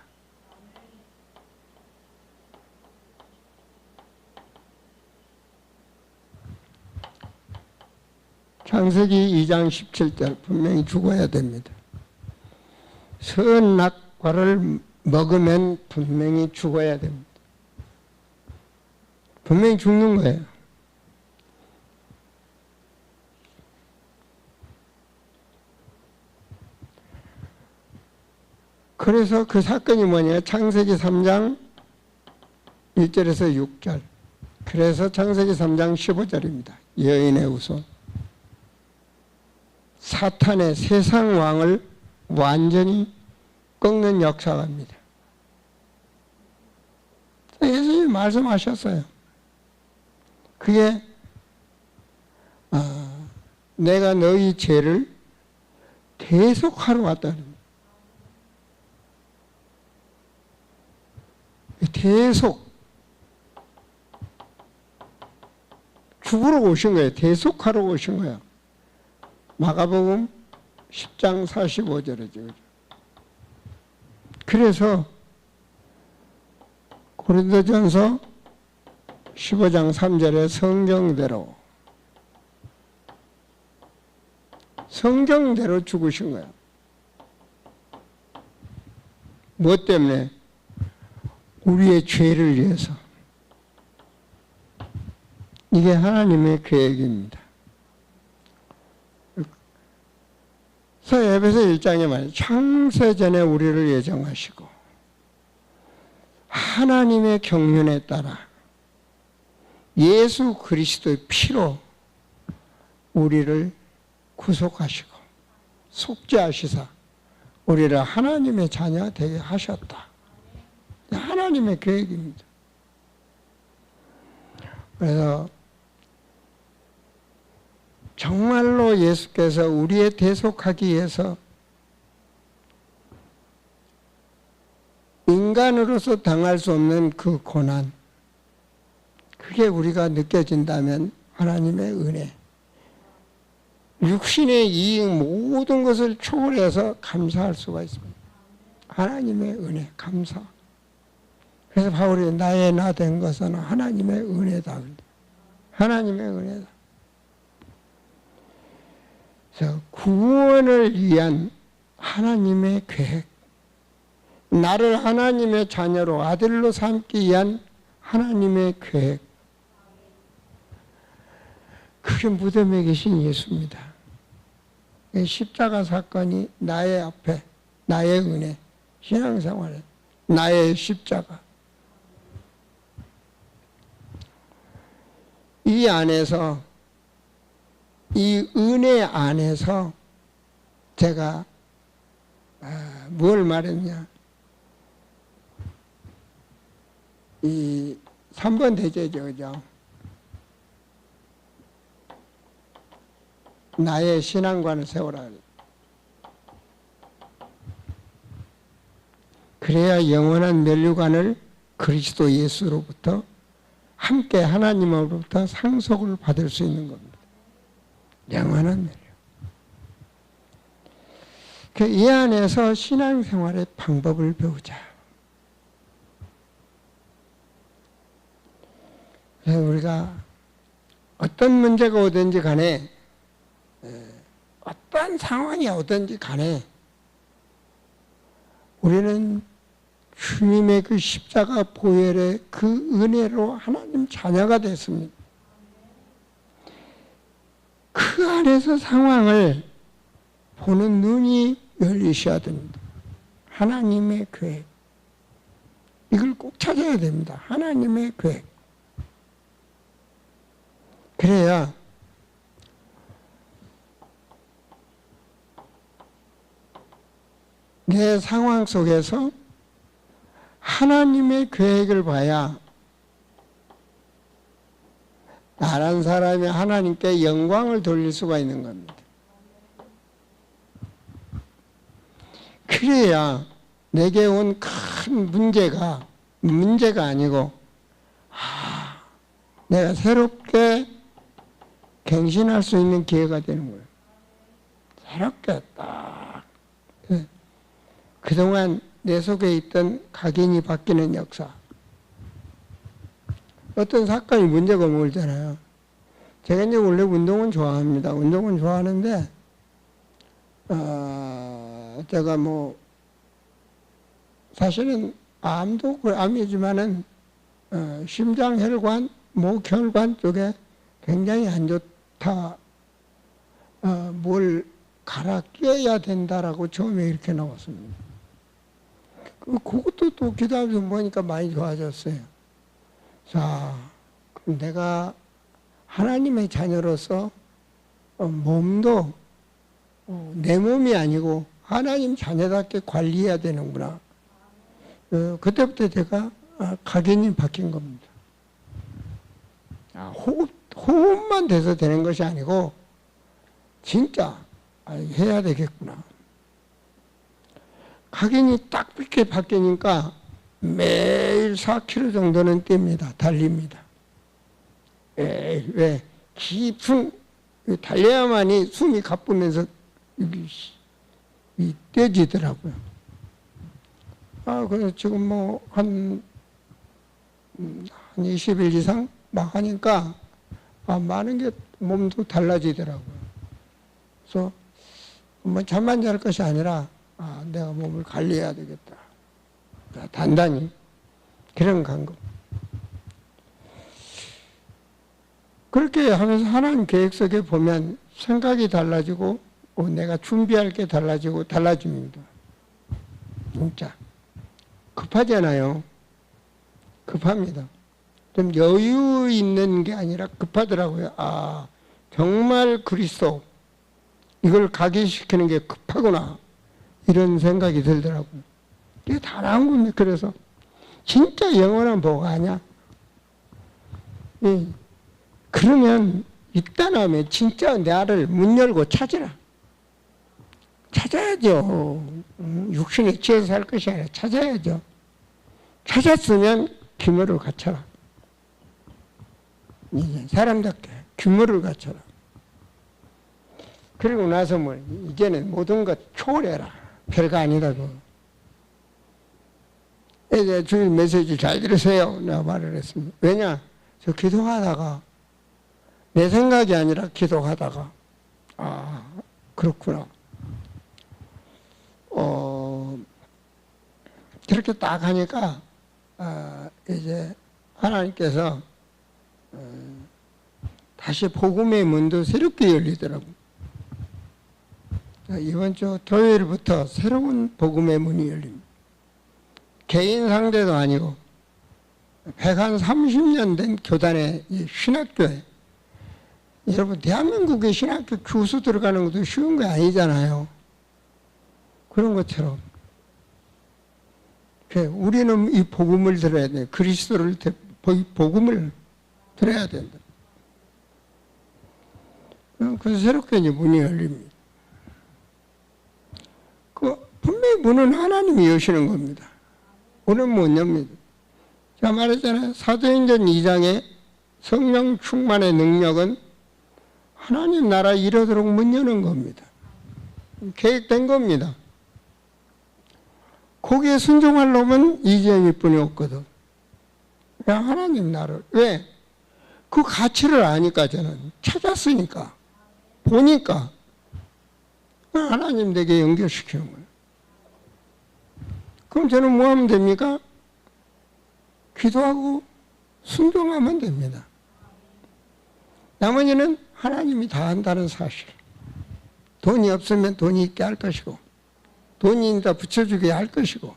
창세기 2장 17절 분명히 죽어야 됩니다. 선악과를 먹으면 분명히 죽어야 됩니다. 분명히 죽는 거예요. 그래서 그 사건이 뭐냐? 창세기 3장 1절에서 6절. 그래서 창세기 3장 15절입니다. 여인의 후손. 사탄의 세상 왕을 완전히 꺾는 역사입니다. 예수님이 말씀하셨어요. 그게 내가 너희 죄를 대속하러 왔다. 대속, 죽으러 오신 거예요. 대속하러 오신 거예요. 마가복음 10장 45절이죠. 그래서 고린도전서 15장 3절에 성경대로 죽으신 거예요. 무엇 때문에? 우리의 죄를 위해서. 이게 하나님의 계획입니다. 그래서 에베소 1장에 말해요. 창세전에 우리를 예정하시고 하나님의 경륜에 따라 예수 그리스도의 피로 우리를 구속하시고 속죄하시사 우리를 하나님의 자녀 되게 하셨다. 하나님의 계획입니다. 그래서 정말로 예수께서 우리의 대속하기 위해서 인간으로서 당할 수 없는 그 고난, 그게 우리가 느껴진다면 하나님의 은혜, 육신의 이익 모든 것을 초월해서 감사할 수가 있습니다. 하나님의 은혜, 감사. 그래서 바울이 나의 나 된 것은 하나님의 은혜다. 하나님의 은혜다. 그래서 구원을 위한 하나님의 계획, 나를 하나님의 자녀로 아들로 삼기 위한 하나님의 계획, 그게 무덤에 계신 예수입니다. 십자가 사건이 나의 앞에, 나의 은혜, 신앙생활에 나의 십자가, 이 안에서, 이 은혜 안에서 제가 뭘 말했냐, 이 3번 대제죠, 그죠? 나의 신앙관을 세우라. 그래야 영원한 면류관을 그리스도 예수로부터 함께 하나님으로부터 상속을 받을 수 있는 겁니다. 영원한 면류. 이 안에서 신앙생활의 방법을 배우자. 우리가 어떤 문제가 오든지 간에, 어떤 상황이 오든지 간에 우리는 주님의 그 십자가 보혈의 그 은혜로 하나님 자녀가 됐습니다. 그 안에서 상황을 보는 눈이 열리셔야 됩니다. 하나님의 계획. 이걸 꼭 찾아야 됩니다. 하나님의 계획. 그래야 내 상황 속에서 하나님의 계획을 봐야 나란 사람이 하나님께 영광을 돌릴 수가 있는 겁니다. 그래야 내게 온 큰 문제가 아니고, 내가 새롭게 갱신할 수 있는 기회가 되는 거예요. 새롭게 딱. 그동안 내 속에 있던 각인이 바뀌는 역사. 어떤 사건이 문제가 mol잖아요. 제가 이제 원래 운동은 좋아합니다. 운동은 좋아하는데, 제가 사실은 암도 암이지만은, 심장혈관, 목혈관 쪽에 굉장히 안 좋다. 뭘 갈아 끼워야 된다라고 처음에 이렇게 나왔습니다. 그것도 또 기도하면서 보니까 많이 좋아졌어요. 자, 그럼 내가 하나님의 자녀로서 몸도 내 몸이 아니고 하나님 자녀답게 관리해야 되는구나. 그때부터 제가 각인이 바뀐 겁니다. 호흡만 돼서 되는 것이 아니고 진짜 해야 되겠구나. 각인이 딱 이렇게 바뀌니까 매일 4km 정도는 뜁니다. 달립니다. 매일. 왜? 깊은, 달려야만이 숨이 가쁘면서 떼지더라고요. 그래서 지금 한 20일 이상 막 하니까, 많은 게 몸도 달라지더라고요. 그래서 잠만 잘 것이 아니라, 내가 몸을 관리해야 되겠다. 단단히. 그런 간 겁니다. 그렇게 하면서 하나님 계획 속에 보면 생각이 달라지고, 내가 준비할 게 달라집니다. 진짜. 급하잖아요. 급합니다. 좀 여유 있는 게 아니라 급하더라고요. 정말 그리스도, 이걸 각인시키는 게 급하구나. 이런 생각이 들더라고요. 이게 다 나온 겁니다. 그래서, 진짜 영원한 복 아니야? 그러면, 있다라면 진짜 나를 문 열고 찾으라. 찾아야죠. 육신에 취해서 살 것이 아니라 찾아야죠. 찾았으면 규모를 갖춰라. 이제 사람답게 규모를 갖춰라. 그리고 나서 이제는 모든 것 초월해라. 별거 아니라고. 이제 주일 메시지 잘 들으세요. 내가 말을 했습니다. 왜냐? 저 기도하다가 내 생각이 아니라 기도하다가 그렇구나. 저렇게 딱 하니까 이제 하나님께서 다시 복음의 문도 새롭게 열리더라고요. 이번 주 토요일부터 새로운 복음의 문이 열립니다. 개인 상대도 아니고 130년 된 교단의 신학교에, 여러분 대한민국의 신학교 교수 들어가는 것도 쉬운 게 아니잖아요. 그런 것처럼 우리는 이 복음을 들어야 돼. 그리스도를 복음을 들어야 된다. 그래서 새롭게 이제 문이 열립니다. 분명히 문은 하나님이 여시는 겁니다. 문은 못 엽니다. 제가 말했잖아요. 사도행전 2장에 성령 충만의 능력은 하나님 나라 이르도록 문 여는 겁니다. 계획된 겁니다. 거기에 순종할 놈은 이재영일 뿐이 없거든. 그냥 하나님 나라를. 왜? 그 가치를 아니까, 저는 찾았으니까, 보니까 하나님 내게 연결시키는 거예요. 그럼 저는 뭐 하면 됩니까? 기도하고 순종하면 됩니다. 나머지는 하나님이 다 한다는 사실. 돈이 없으면 돈이 있게 할 것이고, 돈이 있다 붙여주게 할 것이고,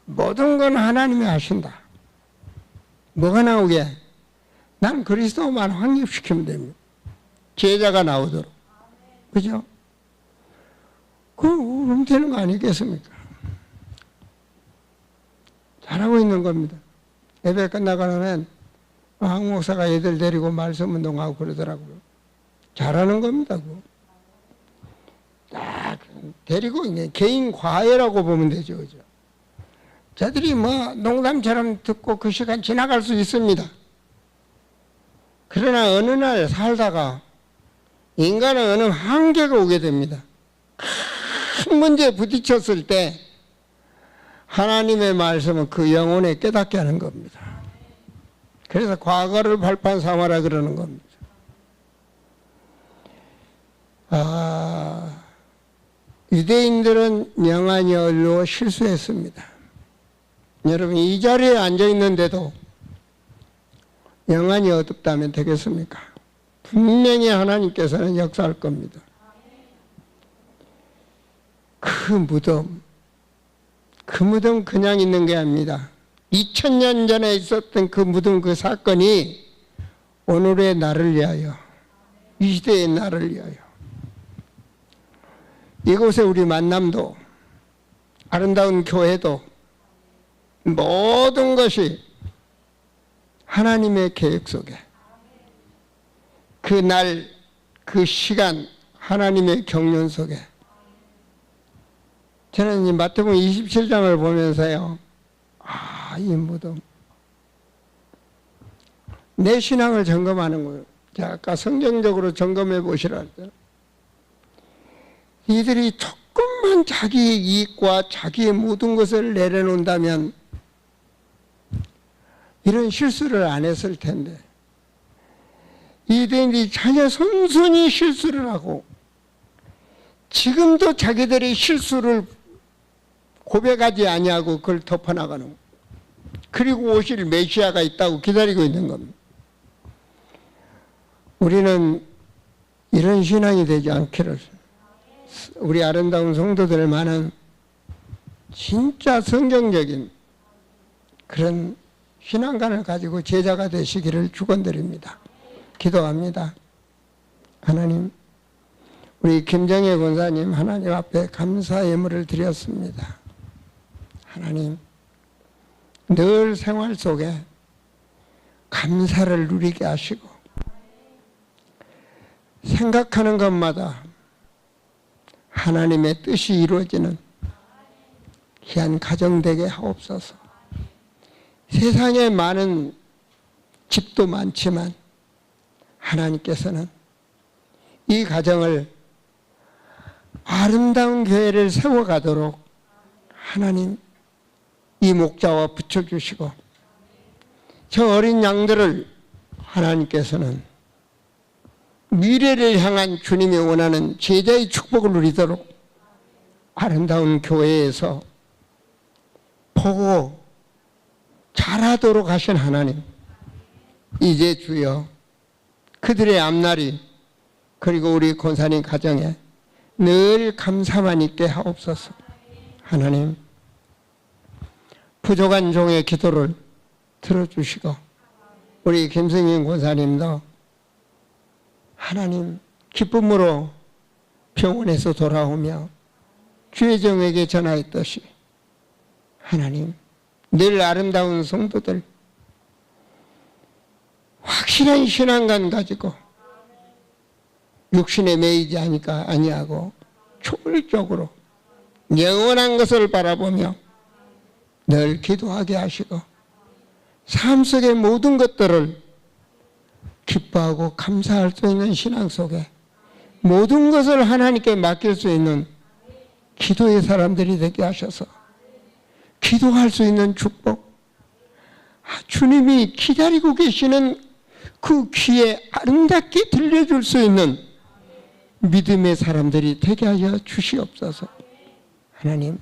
모든 건 하나님이 하신다. 뭐가 나오게? 난 그리스도만 확립시키면 됩니다. 제자가 나오도록. 그죠? 그럼 되는 거 아니겠습니까? 잘하고 있는 겁니다. 예배 끝나고 나면 한 목사가 애들 데리고 말씀 운동하고 그러더라고요. 잘하는 겁니다. 딱 데리고 이제 개인 과외라고 보면 되죠. 그죠? 저들이 농담처럼 듣고 그 시간 지나갈 수 있습니다. 그러나 어느 날 살다가 인간은 어느 한계가 오게 됩니다. 큰 문제에 부딪혔을 때 하나님의 말씀은 그 영혼에 깨닫게 하는 겁니다. 그래서 과거를 발판 삼아라 그러는 겁니다. 유대인들은 명하니 어리워 실수했습니다. 여러분 이 자리에 앉아 있는데도 영안이 어둡다면 되겠습니까? 분명히 하나님께서는 역사할 겁니다. 그 무덤 그냥 있는 게 아닙니다. 2000년 전에 있었던 그 무덤 그 사건이 오늘의 나를 위하여, 이 시대의 나를 위하여, 이곳에 우리 만남도, 아름다운 교회도, 모든 것이 하나님의 계획 속에, 그 날, 그 시간, 하나님의 경륜 속에 저는 이 마태복음 27장을 보면서요, 이 무덤. 내 신앙을 점검하는 거예요. 제가 아까 성경적으로 점검해 보시라 했잖아요. 이들이 조금만 자기의 이익과 자기의 모든 것을 내려놓는다면 이런 실수를 안 했을 텐데, 이들이 전혀 선순히 실수를 하고 지금도 자기들의 실수를 고백하지 아니하고 그걸 덮어나가는 거예요. 그리고 오실 메시아가 있다고 기다리고 있는 겁니다. 우리는 이런 신앙이 되지 않기를, 우리 아름다운 성도들만은 진짜 성경적인 그런 신앙관을 가지고 제자가 되시기를 축원드립니다. 기도합니다. 하나님, 우리 김정혜 권사님 하나님 앞에 감사 예물을 드렸습니다. 하나님, 늘 생활 속에 감사를 누리게 하시고 생각하는 것마다 하나님의 뜻이 이루어지는 귀한 가정 되게 하옵소서. 세상에 많은 집도 많지만 하나님께서는 이 가정을 아름다운 교회를 세워가도록 하나님 이 목자와 붙여주시고, 저 어린 양들을 하나님께서는 미래를 향한 주님이 원하는 제자의 축복을 누리도록 아름다운 교회에서 보고 잘하도록 하신 하나님, 이제 주여 그들의 앞날이, 그리고 우리 권사님 가정에 늘 감사만 있게 하옵소서. 하나님, 부족한 종의 기도를 들어주시고, 우리 김승인 권사님도 하나님 기쁨으로 병원에서 돌아오며 주혜정에게 전하였듯이 하나님, 늘 아름다운 성도들 확실한 신앙관 가지고 육신에 매이지 아니하고 초월적으로 영원한 것을 바라보며 늘 기도하게 하시고, 삶 속의 모든 것들을 기뻐하고 감사할 수 있는 신앙 속에 모든 것을 하나님께 맡길 수 있는 기도의 사람들이 되게 하셔서 기도할 수 있는 축복, 주님이 기다리고 계시는 그 귀에 아름답게 들려줄 수 있는 믿음의 사람들이 되게 하여 주시옵소서. 하나님,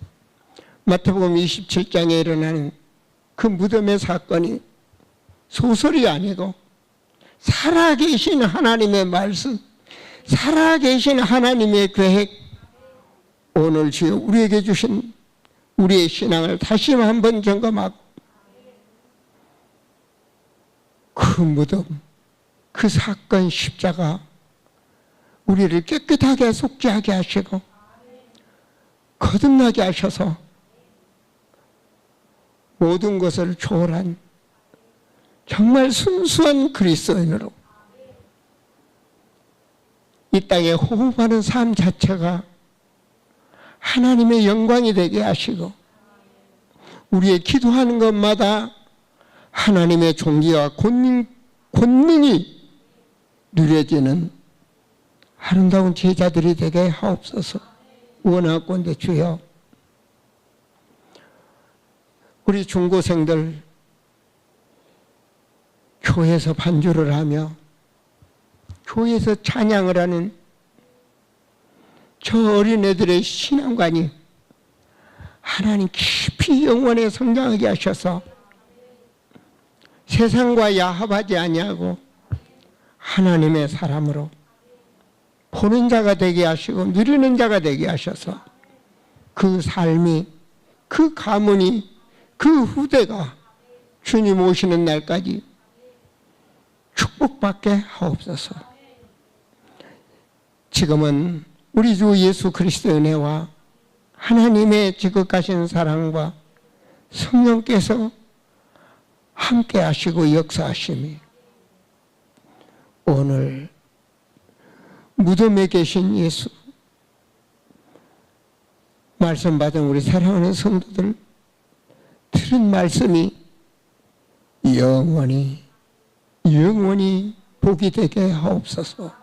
마태복음 27장에 일어나는 그 무덤의 사건이 소설이 아니고 살아계신 하나님의 말씀, 살아계신 하나님의 계획, 오늘 주여 우리에게 주신 우리의 신앙을 다시 한번 점검하고 그 무덤, 그 사건, 십자가 우리를 깨끗하게 속죄하게 하시고 거듭나게 하셔서 모든 것을 초월한 정말 순수한 그리스도인으로 이 땅에 호흡하는 삶 자체가 하나님의 영광이 되게 하시고, 우리의 기도하는 것마다 하나님의 존귀와 권능이 누려지는 아름다운 제자들이 되게 하옵소서. 원하건대 주여, 우리 중고생들 교회에서 반주를 하며 교회에서 찬양을 하는 저 어린애들의 신앙관이 하나님 깊이 영혼에 성장하게 하셔서 세상과 야합하지 아니하고 하나님의 사람으로 보는 자가 되게 하시고 누리는 자가 되게 하셔서 그 삶이, 그 가문이, 그 후대가 주님 오시는 날까지 축복받게 하옵소서. 지금은 우리 주 예수 그리스도의 은혜와 하나님의 지극하신 사랑과 성령께서 함께 하시고 역사하심이 오늘 무덤에 계신 예수, 말씀 받은 우리 사랑하는 성도들, 들은 말씀이 영원히 복이 되게 하옵소서.